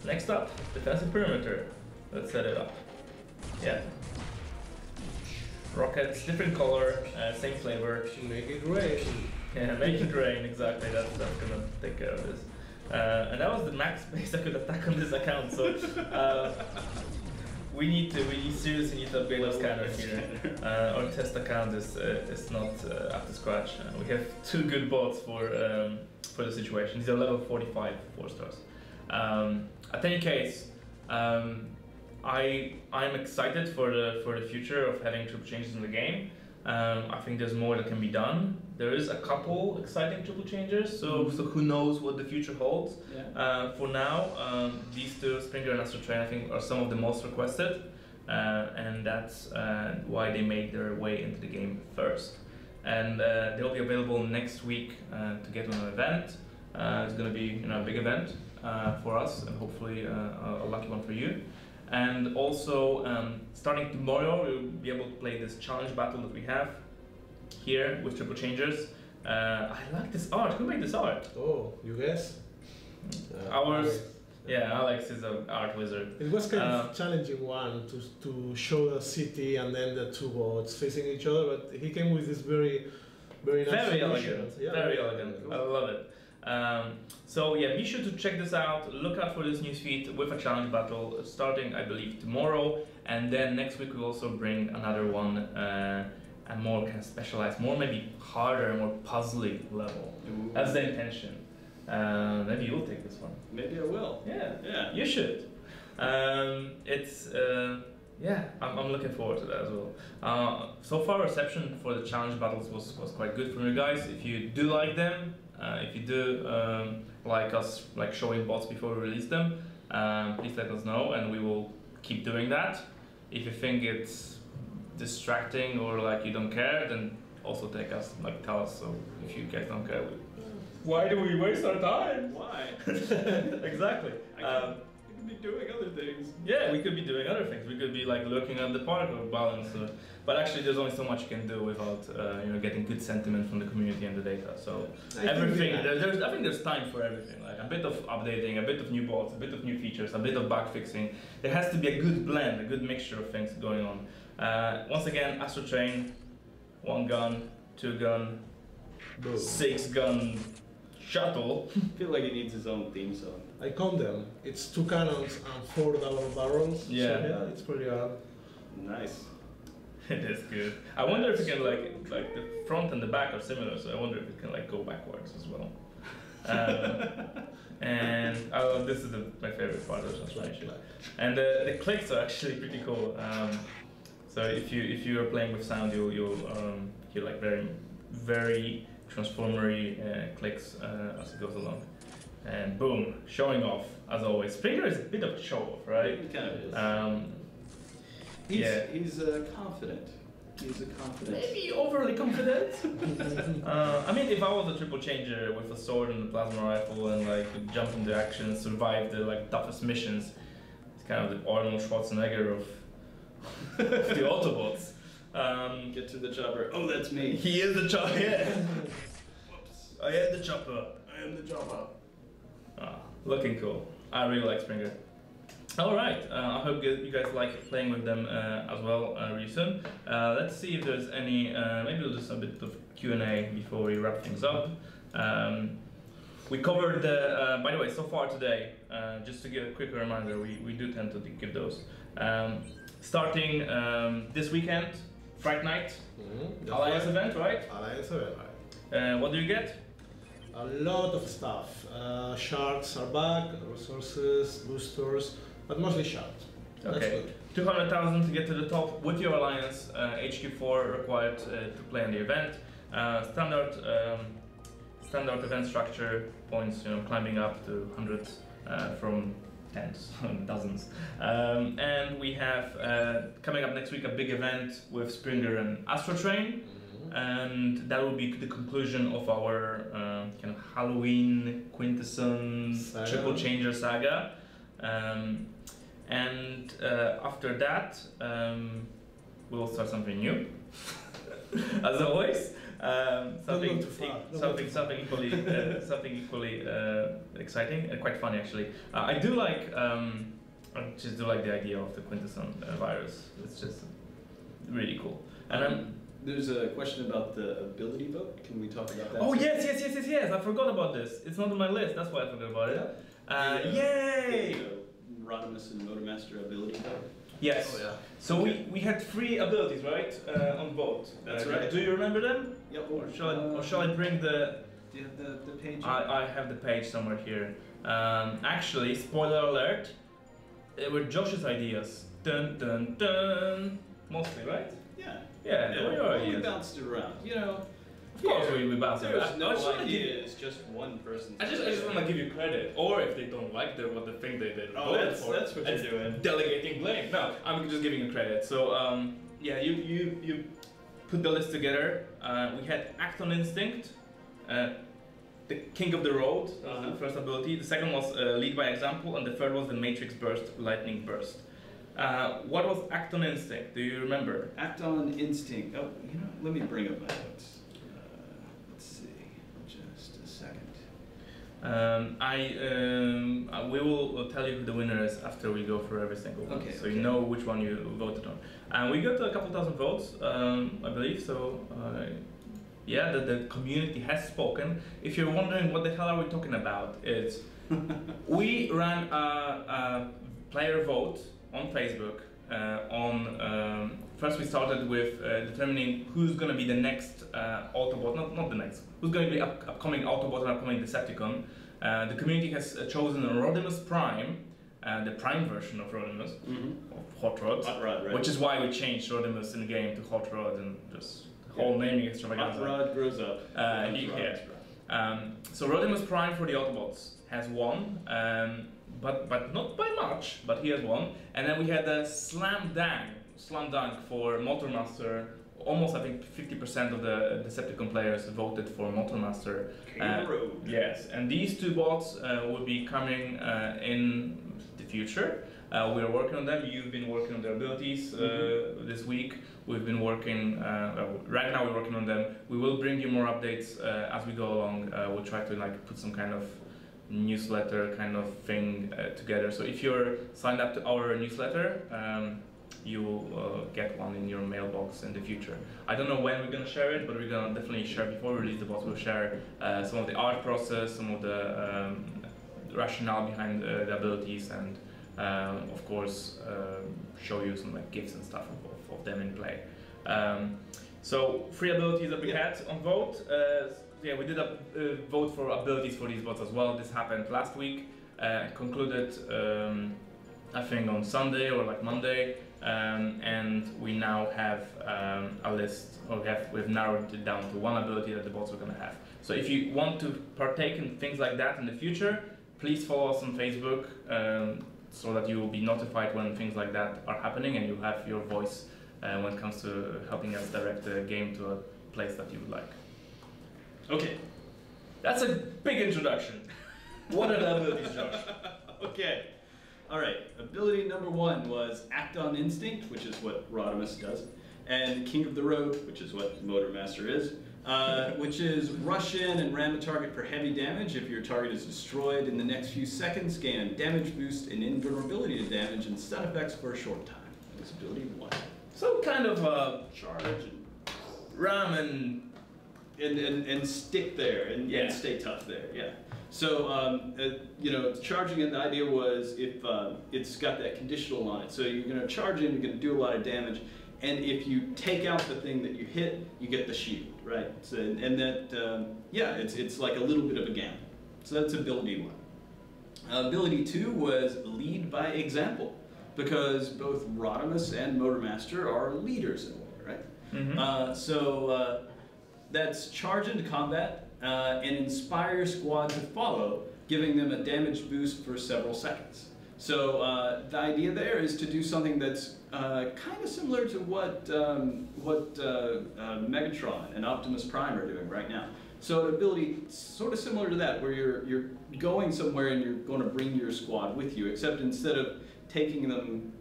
Next up, defensive perimeter. Let's set it up. Yeah. Rockets, different color, same flavor. Make it rain. Yeah, make it rain, exactly. That's gonna take care of this. And that was the max base I could attack on this account, so we seriously need to upgrade our scanner here. Our test account is not up to scratch. We have 2 good bots for the situation. These are level 45 4-stars. At any case, I'm excited for the future of having triple changes in the game. I think there's more that can be done. There is a couple exciting triple changers, so who knows what the future holds. Yeah. For now, these 2, Springer and Astro Train, I think are some of the most requested, and that's why they made their way into the game first. And they'll be available next week to get on an event. It's going to be a big event for us, and hopefully a lucky one for you. And also, starting tomorrow, we'll be able to play this challenge battle that we have here with triple changers. I like this art. Who made this art? Oh, you guess? Ours. Yeah, Alex is an art wizard. It was kind of challenging one to show the city and then the 2 boats facing each other, but he came with this very nice Very solution. elegant. Yeah, Very elegant. I love it. So yeah, be sure to check this out. Look out for this news feed with a challenge battle starting, I believe, tomorrow, and then next week we'll also bring another one, a more kind of specialized, more maybe harder, more puzzly level. Ooh. That's the intention. Maybe you'll take this one. Maybe I will. Yeah, you should. Yeah, I'm looking forward to that as well. So far, reception for the challenge battles was quite good from you guys. If you do like them, if you do like us showing bots before we release them, please let us know and we will keep doing that. If you think it's distracting or you don't care, then also tell us. So if you guys don't care, why do we waste our time? Why? Exactly. We could be doing other things. Yeah, we could be doing other things. We could be looking at the particle balance, but actually, there's only so much you can do without getting good sentiment from the community and the data. So everything, I think there's time for everything. A bit of updating, a bit of new bots, a bit of new features, a bit of bug fixing. There has to be a good blend, a good mixture of things going on. Once again, Astro Train, 1 gun, 2 gun, 6 gun shuttle. I feel like it needs its own theme song. I count them. It's 2 cannons and 4 double barrels. Yeah. So yeah, it's pretty hard. Nice. It is good. I wonder if it can the front and the back are similar, so I wonder if it can go backwards as well. And this is my favorite part of the transformation. And the clicks are actually pretty cool. So if you are playing with sound, you'll hear very transformery clicks as it goes along. And boom, showing off as always. Springer is a bit of a show off, right? He kind of is. He's confident. He's a confident. Maybe overly confident. I mean, if I was a triple changer with a sword and a plasma rifle and could jump into action, survive the toughest missions, it's kind of the Arnold Schwarzenegger of the Autobots. Get to the chopper. Oh, that's me. He is the chopper. Yeah. Whoops. I am the chopper. I am the chopper. Looking cool. I really like Springer. Alright, I hope you guys like playing with them as well really soon. Let's see if there's any, maybe we'll do a bit of Q&A before we wrap things up. We covered the, by the way, so far today, just to give a quick reminder, we do tend to give those. Starting this weekend, Fright Night, Alliance event, right? Alliance event, right. What do you get? A lot of stuff. Shards are back, resources, boosters, but mostly shards. That's Okay. good. 200,000 to get to the top with your alliance. HQ4 required to play in the event. Standard event structure points, climbing up to hundreds from tens, dozens. And we have coming up next week a big event with Springer and Astrotrain. And that will be the conclusion of our kind of Halloween quintessence triple changer saga. And after that, we'll start something new, as always. Something equally exciting and quite funny actually. I just do like the idea of the quintessence virus. It's just really cool. And there's a question about the ability vote. Can we talk about that? Oh yes! I forgot about this. It's not on my list. That's why I forgot about it. Yay! Rodimus and Motormaster ability vote. Yes. Oh, yeah. So we had 3 abilities, right, on vote. That's right. Do you remember them? Yep. Or shall I bring the? Do you have the page? I have the page somewhere here. Actually, spoiler alert, they were Josh's ideas. Dun dun dun. Mostly, right? Yeah. Yeah. We bounced it around. Of course we bounced it. There's no idea. It's just one person. I just want to give you credit, or if they don't like what the thing they voted for, that's what you're doing. Delegating blame. No, I'm just giving you credit. So you put the list together. We had Act on Instinct, the King of the Road, the first ability. The second was Lead by Example, and the third was the Matrix Burst, Lightning Burst. What was Act on Instinct? Do you remember? Act on Instinct. Oh, let me bring up my notes. Let's see, just a second. We will tell you who the winner is after we go through every single one, so you know which one you voted on. And we got a couple thousand votes, I believe. So yeah, the community has spoken. If you're wondering what the hell are we talking about, it's we ran a player vote on Facebook. First we started with determining who's going to be the next Autobot, not the next, who's going to be upcoming Autobot and upcoming Decepticon. The community has chosen Rodimus Prime, the Prime version of Rodimus, of Hot Rod, right. Which is why we changed Rodimus in the game to Hot Rod and just whole naming extravaganza. Hot Rod grows up. So Rodimus Prime for the Autobots has won. But not by much, but he has won. And then we had a slam dunk for Motormaster. Almost, I think, 50% of the Decepticon players voted for Motormaster. Yes, and these 2 bots will be coming in the future. We are working on them. You've been working on their abilities this week. We've been working, right now we're working on them. We will bring you more updates as we go along. We'll try to put some kind of newsletter kind of thing together. So if you're signed up to our newsletter, you will get one in your mailbox in the future. I don't know when we're going to share it, but we're going to definitely share before we release the bots. We'll share some of the art process, some of the rationale behind the abilities, and of course show you some GIFs and stuff of them in play. So 3 abilities that we had on vote. Yeah, we did a vote for abilities for these bots as well. This happened last week. Concluded, I think, on Sunday or Monday, and we now have a list, or we've narrowed it down to 1 ability that the bots are going to have. So if you want to partake in things like that in the future, please follow us on Facebook, so that you will be notified when things like that are happening, and you'll have your voice when it comes to helping us direct the game to a place that you would like. Okay, that's a big introduction. What are the abilities, Josh? Okay, all right. Ability number 1 was Act on Instinct, which is what Rodimus does, and King of the Road, which is what Motormaster is, which is rush in and ram a target for heavy damage. If your target is destroyed in the next few seconds, gain damage boost and invulnerability to damage and stun effects for a short time. That's ability 1. So kind of charge and ram and stick there and stay tough there. Yeah. So charging in, the idea was if it's got that conditional on it. So you're going to charge in, you're going to do a lot of damage, and if you take out the thing that you hit, you get the shield, right? So it's like a little bit of a gamble. So that's ability 1. Ability 2 was Lead by Example. because both Rodimus and Motormaster are leaders in a way, right? So that's charge into combat and inspire your squad to follow, giving them a damage boost for several seconds. So the idea there is to do something that's kind of similar to what Megatron and Optimus Prime are doing right now. So an ability sort of similar to that, where you're going somewhere and you're going to bring your squad with you, except instead of taking them,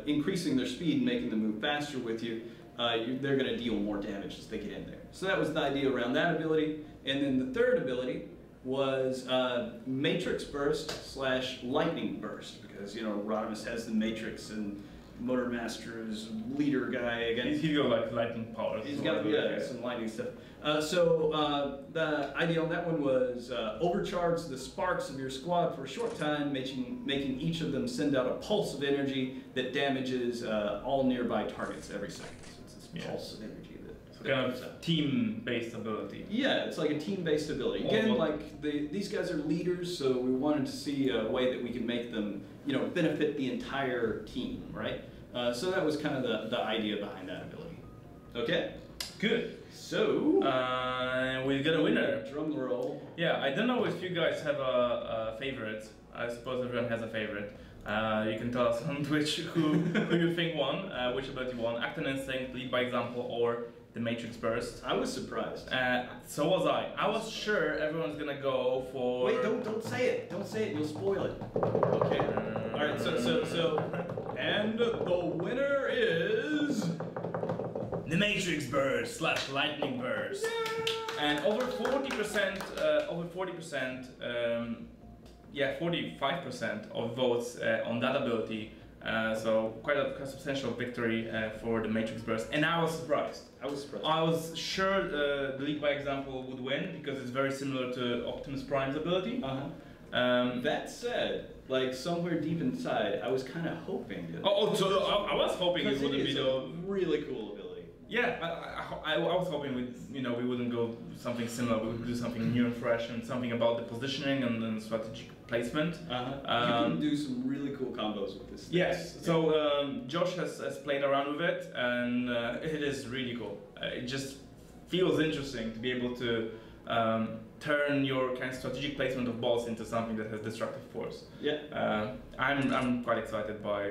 increasing their speed and making them move faster with you, they're going to deal more damage as they get in there. So that was the idea around that ability. And then the third ability was Matrix Burst / Lightning Burst, because Rodimus has the Matrix and Motormaster's leader guy again. He's got like lightning powers. He's got some lightning stuff. So the idea on that one was overcharge the sparks of your squad for a short time, making each of them send out a pulse of energy that damages all nearby targets every second. So it's this pulse of energy. Kind of team-based ability. Yeah, it's like a team-based ability. Again, like these guys are leaders, so we wanted to see a way that we could make them, benefit the entire team, right? So that was kind of the idea behind that ability. Okay. Good. So we got a winner. Drum roll. Yeah, I don't know if you guys have a favorite. I suppose everyone has a favorite. You can tell us on Twitch who you think won, which ability won. Act on Instinct, Lead by Example, or the Matrix Burst. I was surprised. So was I. I was sure everyone's gonna go for. Wait! Don't say it. Don't say it. You'll spoil it. Okay. All right. So, and the winner is the Matrix Burst / Lightning Burst. And over 40%. 45% of votes on that ability. So quite a substantial victory for the Matrix Burst, and I was surprised. I was sure the Lead by Example would win because it's very similar to Optimus Prime's ability. That said, like somewhere deep inside, I was kind of hoping. So I was hoping it wouldn't be the really cool ability. Yeah, I was hoping we wouldn't go something similar. We would do something new and fresh, and something about the positioning and strategic placement. You can do some really cool combos with this. Yes. So Josh has played around with it, and it is really cool. It just feels interesting to be able to turn your kind of strategic placement of balls into something that has destructive force. Yeah. I'm quite excited by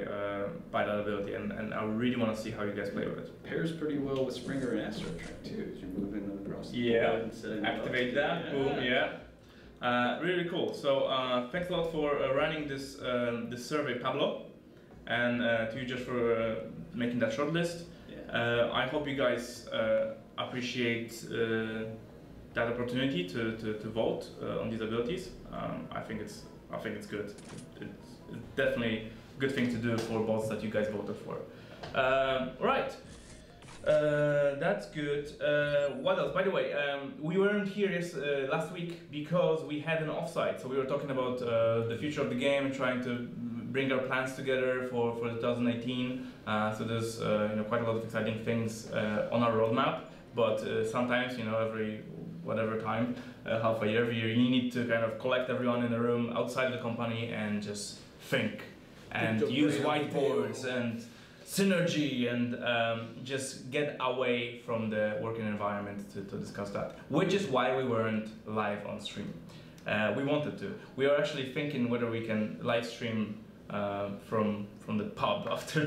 that ability, and I really want to see how you guys play with it. Pairs pretty well with Springer and Astro Track too, as you're moving them across the board and setting Activate that. Yeah. Boom. Yeah. Really cool. So thanks a lot for running this survey, Pablo, and to you just for making that short list. Yeah. I hope you guys appreciate that opportunity to vote on these abilities. I think it's good. It's definitely a good thing to do for bots that you guys voted for. Right. That's good. What else? By the way, we weren't here last week because we had an offsite. So we were talking about the future of the game and trying to bring our plans together for 2018. So there's quite a lot of exciting things on our roadmap. But sometimes, every whatever time, half a year, every year, you need to kind of collect everyone in a room outside of the company and just think and use whiteboards and synergy and just get away from the working environment to discuss that, which is why we weren't live on stream. We wanted to. We are actually thinking whether we can live stream from the pub after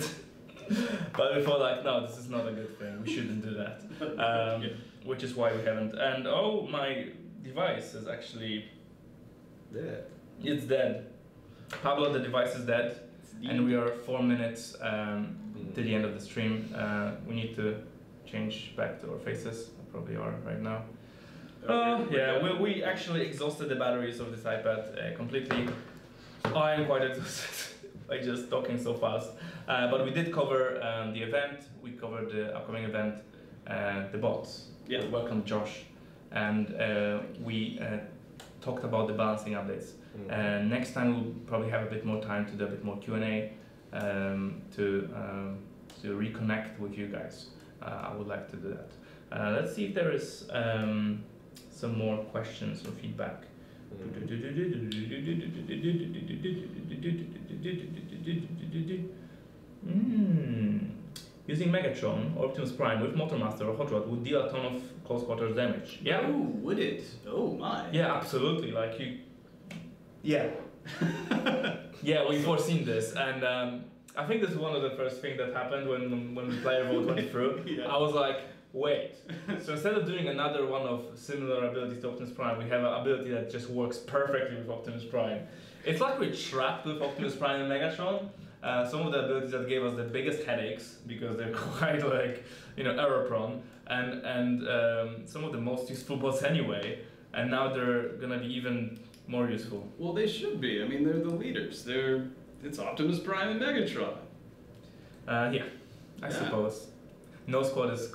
but we thought no, this is not a good thing, we shouldn't do that, which is why we haven't. And my device is actually dead. It's dead. Pablo, the device is dead. And we are 4 minutes to the end of the stream. We need to change back to our faces. Probably are right now. We actually exhausted the batteries of this iPad completely. I am quite exhausted by just talking so fast. But we did cover the event. We covered the upcoming event, the bots. Yeah. Welcome, Josh. And we talked about the balancing updates. Next time we'll probably have a bit more time to do a bit more Q&A to reconnect with you guys. I would like to do that. Let's see if there is some more questions or feedback. Using Megatron, Optimus Prime with Motormaster or Hot Rod would deal a ton of close quarters damage. Yeah. Oh, would it? Oh my. Yeah, absolutely. Like you. Yeah. Yeah, we've foreseen this, and I think this is one of the first things that happened when the player vote went through. Yeah. I was like, wait. So instead of doing another one of similar abilities to Optimus Prime, we have an ability that just works perfectly with Optimus Prime. It's like we're trapped with Optimus Prime and Megatron. Some of the abilities that gave us the biggest headaches because they're quite like, error prone, and some of the most useful bots anyway, and now they're gonna be even more useful. Well, they should be. I mean, they're the leaders. It's Optimus Prime and Megatron. Yeah, I suppose. No squad is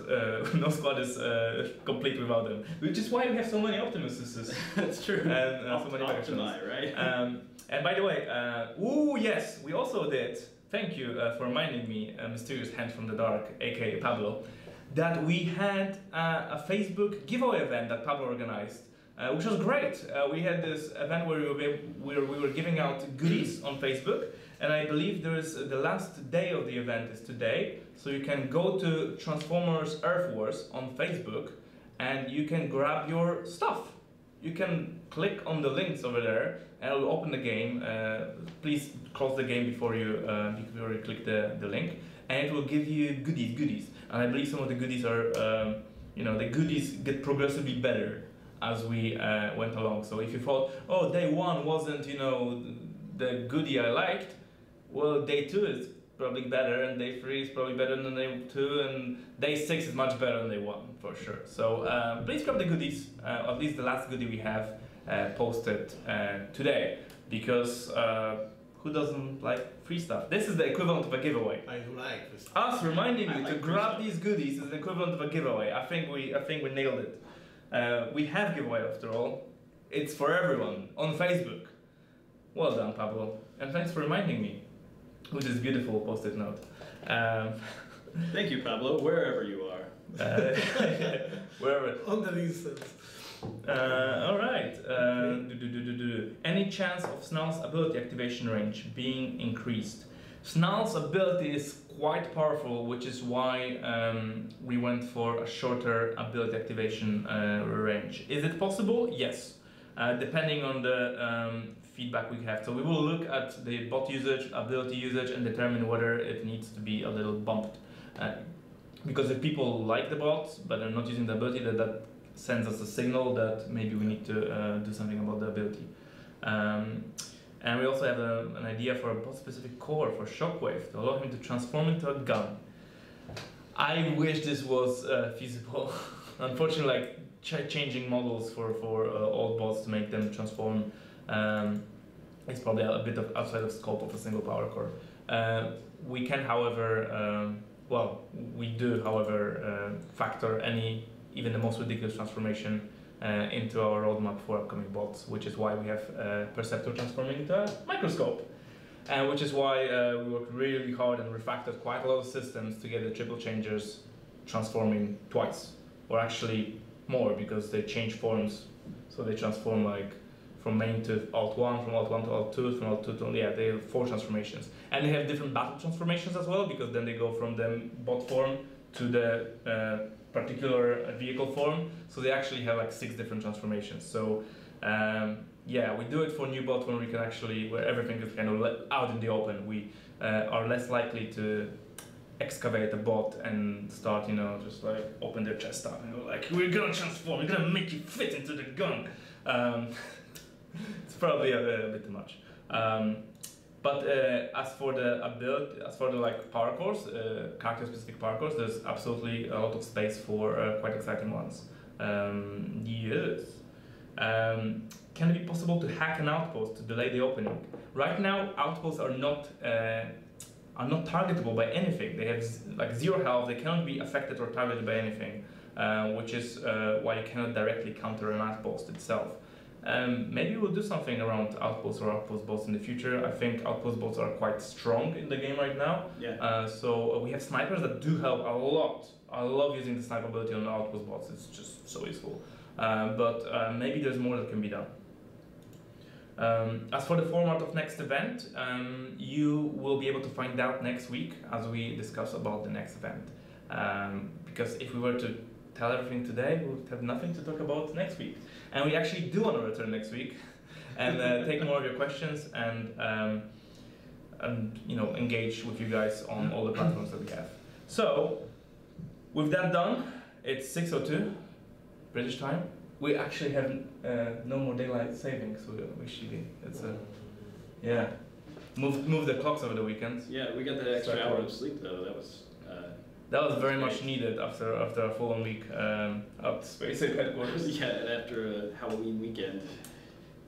complete without them, which is why we have so many Optimuses. That's true. And so many Optimi, right? And by the way, yes, we also did. Thank you for reminding me, Mysterious Hand from the Dark, aka Pablo, that we had a Facebook giveaway event that Pablo organized, which was great. We had this event where we were giving out goodies on Facebook, and I believe the last day of the event is today. So you can go to Transformers Earth Wars on Facebook, and you can grab your stuff. You can click on the links over there, and it will open the game. Please close the game before you click the link, and it will give you goodies. And I believe some of the goodies are, the goodies get progressively better as we went along. So if you thought, oh, day one wasn't, the goodie I liked, well, day two is probably better, and day 3 is probably better than day 2, and day 6 is much better than day 1 for sure. So please grab the goodies, at least the last goodie we have posted today, because who doesn't like free stuff? This is the equivalent of a giveaway. I do like this. Us reminding you to grab these goodies is the equivalent of a giveaway. I think we nailed it. We have giveaway after all. It's for everyone on Facebook. Well done, Pablo, and thanks for reminding me with this beautiful post-it note. Thank you, Pablo, wherever you are. Wherever. On the distance. All right. Any chance of Snarl's ability activation range being increased? Snarl's ability is quite powerful, which is why we went for a shorter ability activation range. Is it possible? Yes. Depending on the feedback we have. So we will look at the bot usage, ability usage, and determine whether it needs to be a little bumped. Because if people like the bot, but are not using the ability, that sends us a signal that maybe we need to do something about the ability. And we also have an idea for a bot-specific core for Shockwave to allow him to transform into a gun. I wish this was feasible. Unfortunately, like changing models for old bots to make them transform is probably a bit outside of scope of a single power core. We can, however, we do, however, factor even the most ridiculous transformation into our roadmap for upcoming bots, which is why we have Perceptor transforming into a microscope. And which is why we worked really hard and refactored quite a lot of systems to get the triple changers transforming twice, or actually more, because they change forms. So they transform like from main to Alt1, from Alt1 to Alt2, from Alt2 to, they have 4 transformations. And they have different battle transformations as well, because then they go from the bot form to the particular vehicle form. So they actually have like 6 different transformations. So we do it for new bot when we can actually, where everything is kind of out in the open. We are less likely to excavate a bot and start, just like open their chest out and go like, we're gonna transform, we're gonna make you fit into the gun. It's probably a bit too much. But as for the ability, as for the power cores, character-specific power cores, there's absolutely a lot of space for quite exciting ones. Yes. Can it be possible to hack an outpost to delay the opening? Right now, outposts are not targetable by anything. They have like 0 health. They cannot be affected or targeted by anything, which is why you cannot directly counter an outpost itself. Maybe we'll do something around outposts or outpost bots in the future. I think outpost bots are quite strong in the game right now. Yeah. So we have snipers that do help a lot. I love using the sniper ability on outpost bots. It's just so useful. But maybe there's more that can be done. As for the format of next event, you will be able to find out next week as we discuss about the next event. Because if we were to tell everything today, we would have nothing to talk about next week. And we actually do want to return next week and take more of your questions and you know, engage with you guys on all the platforms that we have. So, with that done, it's 6:02 British time. We actually have no more daylight savings. We're cheating. It's yeah. Move the clocks over the weekend. Yeah, we got that extra hour of sleep though. That was very much needed after a full-on week at Space Ape headquarters. Yeah, and after a Halloween weekend.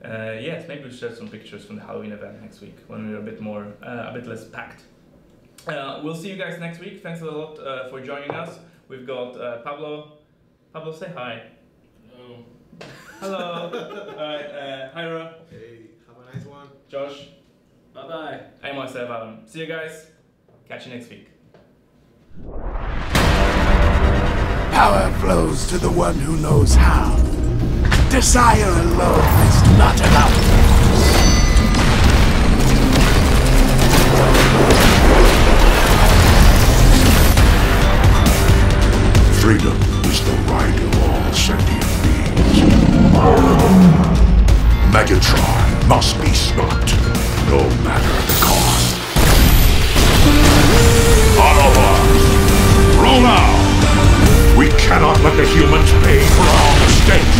Yes, maybe we'll share some pictures from the Halloween event next week when we're a bit less packed. We'll see you guys next week. Thanks a lot for joining us. We've got Pablo. Pablo, say hi. Hello. Alright, Jairo. Hey, have a nice one. Josh. Bye-bye. I'm myself, Adam. See you guys. Catch you next week. Power flows to the one who knows how. Desire alone is not enough. Freedom is the right of all sentient beings. Megatron must be stopped, no matter the cost. Autobots, roll out! We cannot let the humans pay for our mistakes!